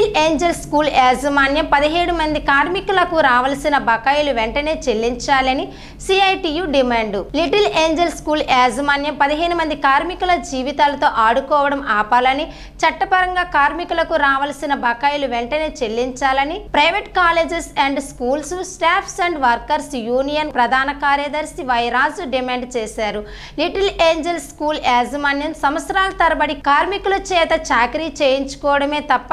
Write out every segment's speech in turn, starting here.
Little Angel school యాజమాన్యం 17 మంది కార్మికులకు రావాల్సిన బకాయిలు వెంటనే చెల్లించాలని CITU demand. Little Angel school యాజమాన్యం 15 మంది కార్మికుల జీవితాలతో ఆడుకోవడం ఆపాలని, చట్టపరంగా కార్మికులకు రావాల్సిన బకాయిలు వెంటనే చెల్లించాలని private colleges and schools staffs and workers union ప్రధాన కార్యదర్శి వైరాజు డిమాండ్ చేశారు. లిటిల్ ఏంజల్ స్కూల్ యాజమాన్యం సంవత్సరాల తరబడి కార్మికుల చేత చాకరీ చేయించుకోవడమే తప్ప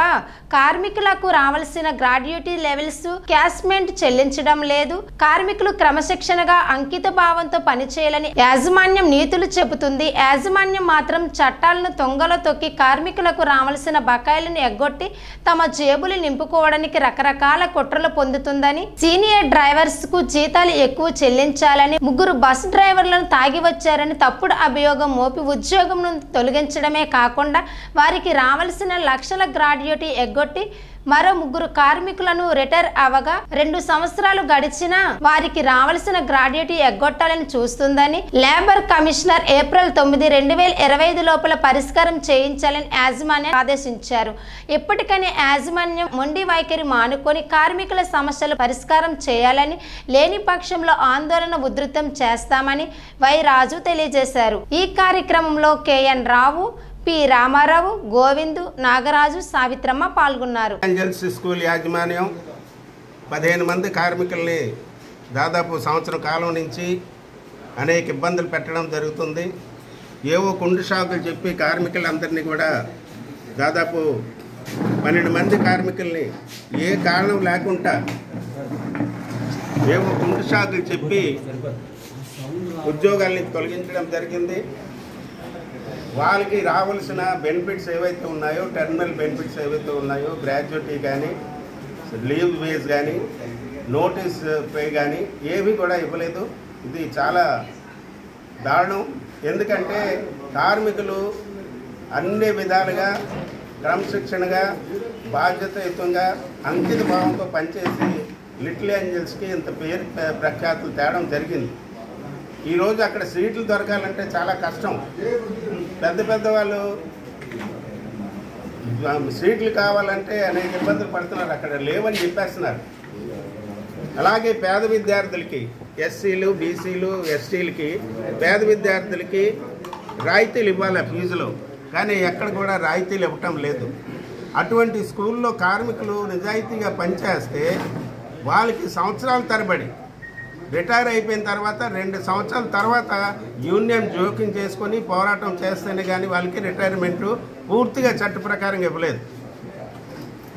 కార్మికులకు రావాల్సిన గ్రాడ్యుయేటీ లెవెల్స్, క్యాష్మెంట్ చెల్లించడం లేదు. కార్మికులు క్రమశిక్షణగా అంకిత భావంతో పనిచేయాలని యాజమాన్యం నీతులు చెబుతుంది. యాజమాన్యం మాత్రం చట్టాలను తొంగలో తొక్కి కార్మికులకు రావాల్సిన బకాయిలను ఎగ్గొట్టి తమ జేబులు నింపుకోవడానికి రకరకాల కుట్రలు పొందుతుందని, సీనియర్ డ్రైవర్స్ కు జీతాలు ఎక్కువ చెల్లించాలని, 3 బస్ డ్రైవర్లను తాగి వచ్చారని తప్పుడు అభియోగం మోపి ఉద్యోగం నుండి తొలగించడమే కాకుండా వారికి రావాల్సిన లక్షల గ్రాడ్యుయేటీ ఎగ్గొట్టి మరో 3 కార్మికులను రిటైర్ అవగా 2 సంవత్సరాలు గడిచినా వారికి రావాల్సిన గ్రాడ్యుయేటీ ఎగ్గొట్టాలని చూస్తుందని లేబర్ కమిషనర్ ఏప్రిల్ 9, 2025 లోపల పరిష్కారం చేయించాలని యాజమాన్యం ఆదేశించారు. ఇప్పటికైనా యాజమాన్యం మొండి వైఖరి మానుకొని కార్మికుల సమస్యలు పరిష్కారం చేయాలని, లేని పక్షంలో ఆందోళన ఉధృతం చేస్తామని వైరాజు తెలియజేశారు. ఈ కార్యక్రమంలో కెఎన్ రావు, పి రామారావు, గోవిందు, నాగరాజు, సావిత్రమ్మ పాల్గొన్నారు. ఏంజల్స్ స్కూల్ యాజమాన్యం 15 మంది కార్మికుల్ని దాదాపు సంవత్సరం కాలం నుంచి అనేక ఇబ్బందులు పెట్టడం జరుగుతుంది. ఏవో కుండు షాకులు చెప్పి కార్మికులందరినీ కూడా దాదాపు 12 మంది కార్మికుల్ని ఏ కారణం లేకుండా ఏవో కుండు షాకులు చెప్పి ఉద్యోగాల్ని తొలగించడం జరిగింది. వాళ్ళకి రావాల్సిన బెనిఫిట్స్ ఏవైతే ఉన్నాయో, టర్మినల్ బెనిఫిట్స్ ఏవైతే ఉన్నాయో, గ్రాడ్యుయేటీ కానీ, లీవ్ వేజ్ కానీ, నోటీస్ పే కానీ ఏవి కూడా ఇవ్వలేదు. ఇది చాలా దారుణం. ఎందుకంటే కార్మికులు అన్ని విధాలుగా క్రమశిక్షణగా, బాధ్యతాయుతంగా, అంకిత భావంతో పనిచేసి లిటిల్ ఏంజల్స్కి ఇంత పేరు ప్రఖ్యాతులు తేవడం జరిగింది. ఈరోజు అక్కడ సీట్లు దొరకాలంటే చాలా కష్టం. పెద్ద వాళ్ళు సీట్లు కావాలంటే అనేక ఇబ్బందులు పడుతున్నారు, అక్కడ లేవని చెప్పేస్తున్నారు. అలాగే పేద విద్యార్థులకి, ఎస్సీలు, బీసీలు, ఎస్టీలకి, పేద విద్యార్థులకి రాయితీలు ఇవ్వాలి ఫీజులో, కానీ ఎక్కడ కూడా రాయితీలు ఇవ్వటం లేదు. అటువంటి స్కూల్లో కార్మికులు నిజాయితీగా పనిచేస్తే వాళ్ళకి సంవత్సరాల తరబడి రిటైర్ అయిపోయిన తర్వాత 2 సంవత్సరాల తర్వాత యూనియన్ జోక్యం చేసుకొని పోరాటం చేస్తేనే కానీ వాళ్ళకి రిటైర్మెంటు పూర్తిగా చట్ట ప్రకారం ఇవ్వలేదు.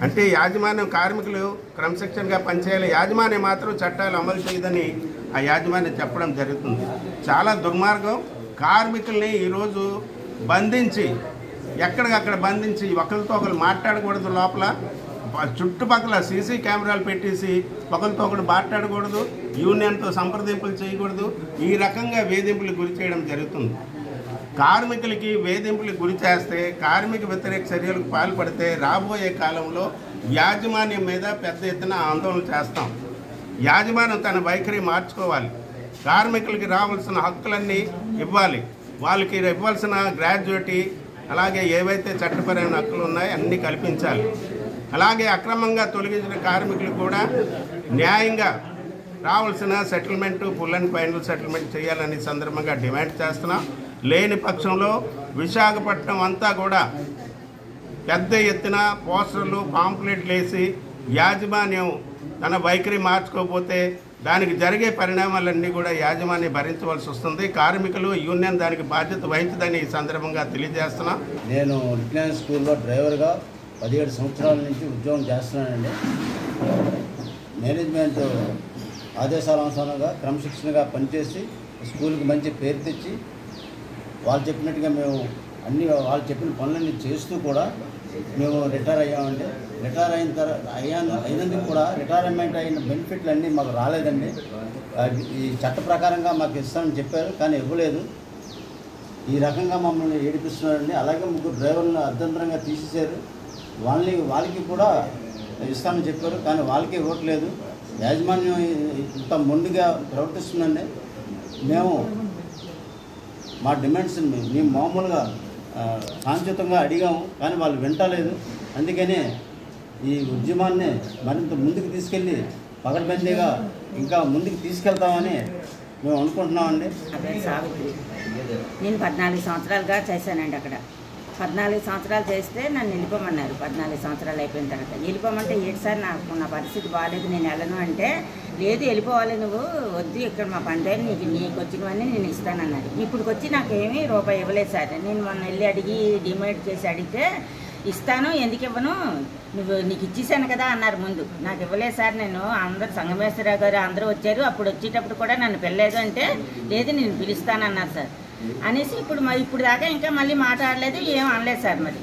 అంటే యాజమాన్యం కార్మికులు క్రమశిక్షణగా పనిచేయాలి, యాజమాన్యం మాత్రం చట్టాలు అమలు చేయదని ఆ యాజమాన్యం చెప్పడం జరుగుతుంది. చాలా దుర్మార్గం. కార్మికుల్ని ఈరోజు బంధించి, ఎక్కడికక్కడ బంధించి ఒకరితో ఒకరు మాట్లాడకూడదు, లోపల చుట్టుపక్కల సీసీ కెమెరాలు పెట్టేసి ఒకరితో ఒకరు మాట్లాడకూడదు, యూనియన్తో సంప్రదింపులు చేయకూడదు. ఈ రకంగా వేధింపులకు గురి చేయడం జరుగుతుంది. కార్మికులకి వేధింపులకు గురి చేస్తే, కార్మిక వ్యతిరేక చర్యలకు పాల్పడితే రాబోయే కాలంలో యాజమాన్యం మీద పెద్ద ఎత్తున ఆందోళన చేస్తాం. యాజమాన్యం తన వైఖరి మార్చుకోవాలి. కార్మికులకి రావాల్సిన హక్కులన్నీ ఇవ్వాలి. వాళ్ళకి ఇవ్వాల్సిన గ్రాడ్యుయేటీ, అలాగే ఏవైతే చట్టపరమైన హక్కులు ఉన్నాయో అన్నీ కల్పించాలి. అలాగే అక్రమంగా తొలగించిన కార్మికులు కూడా న్యాయంగా రావాల్సిన settlement, full and final settlement చేయాలని సందర్భంగా డిమాండ్ చేస్తున్నాం. లేని పక్షంలో విశాఖపట్నం అంతా కూడా పెద్ద ఎత్తున పోస్టర్లు, పాంప్లెట్లు వేసి యాజమాన్యం తన వైఖరి మార్చుకోకపోతే దానికి జరిగే పరిణామాలన్నీ కూడా యాజమాన్యం భరించవలసి వస్తుంది. కార్మికులు, యూనియన్ దానికి బాధ్యత వహించదని ఈ సందర్భంగా తెలియజేస్తున్నాం. నేను లిటిల్ స్కూల్లో డ్రైవర్గా 17 సంవత్సరాల నుంచి ఉద్యోగం చేస్తున్నానండి. మేనేజ్మెంట్ ఆదేశాల అనుసారంగా క్రమశిక్షణగా పనిచేసి స్కూల్కి మంచి పేరు తెచ్చి వాళ్ళు చెప్పినట్టుగా మేము వాళ్ళు చెప్పిన పనులన్నీ చేస్తూ కూడా మేము రిటైర్ అయ్యామండి. రిటైర్ అయినందుకు కూడా రిటైర్మెంట్ అయిన బెనిఫిట్లు అన్నీ మాకు రాలేదండి. ఈ చట్ట ప్రకారంగా మాకు ఇస్తానని చెప్పారు, కానీ ఇవ్వలేదు. ఈ రకంగా మమ్మల్ని ఏడిపిస్తున్నారండి. అలాగే 3 డ్రైవర్లను అర్ధంతరంగా తీసేశారు. వాళ్ళకి కూడా ఇస్తానని చెప్పారు, కానీ వాళ్ళకి ఇవ్వట్లేదు. యాజమాన్యం ఇంత మొండిగా ప్రవర్తిస్తుందండి. మేము మా డిమాండ్స్ మేము మామూలుగా శాంతియుతంగా అడిగాము, కానీ వాళ్ళు వింటలేదు. అందుకని ఈ ఉద్యమాన్ని మరింత ముందుకు తీసుకెళ్ళి పగడ్బందీగా ఇంకా ముందుకు తీసుకెళ్తామని మేము అనుకుంటున్నామండి. నా పేరు సావిత్రి. నేను 14 సంవత్సరాలుగా చేశానండి. అక్కడ 14 సంవత్సరాలు చేస్తే నన్ను వెళ్ళిపోమన్నారు. 14 సంవత్సరాలు అయిపోయిన తర్వాత వెళ్ళిపోమంటే ఏంటి సార్, నా పరిస్థితి బాగాలేదు, నేను వెళ్ళను అంటే, లేదు వెళ్ళిపోవాలి నువ్వు, వద్దు ఇక్కడ మా పంచాయతీ నీకు వచ్చినవన్నీ నేను ఇస్తానన్నారు. ఇప్పుడు వచ్చి నాకేమీ రూపాయి ఇవ్వలేదు సార్. నేను మొన్న వెళ్ళి అడిగి డిమాండ్ చేసి అడిగితే ఇస్తాను, ఎందుకు ఇవ్వను, నీకు ఇచ్చేసాను కదా అన్నారు. ముందు నాకు ఇవ్వలేదు సార్. నేను అందరూ సంగమేశ్వరరావు గారు అందరూ వచ్చారు, అప్పుడు వచ్చేటప్పుడు కూడా నన్ను పిల్లలేదు అంటే, లేదు నేను పిలుస్తానన్నారు సార్ అనేసి ఇప్పుడు దాకా ఇంకా మళ్ళీ మాట్లాడలేదు, ఏం అనలేదు సార్. మరి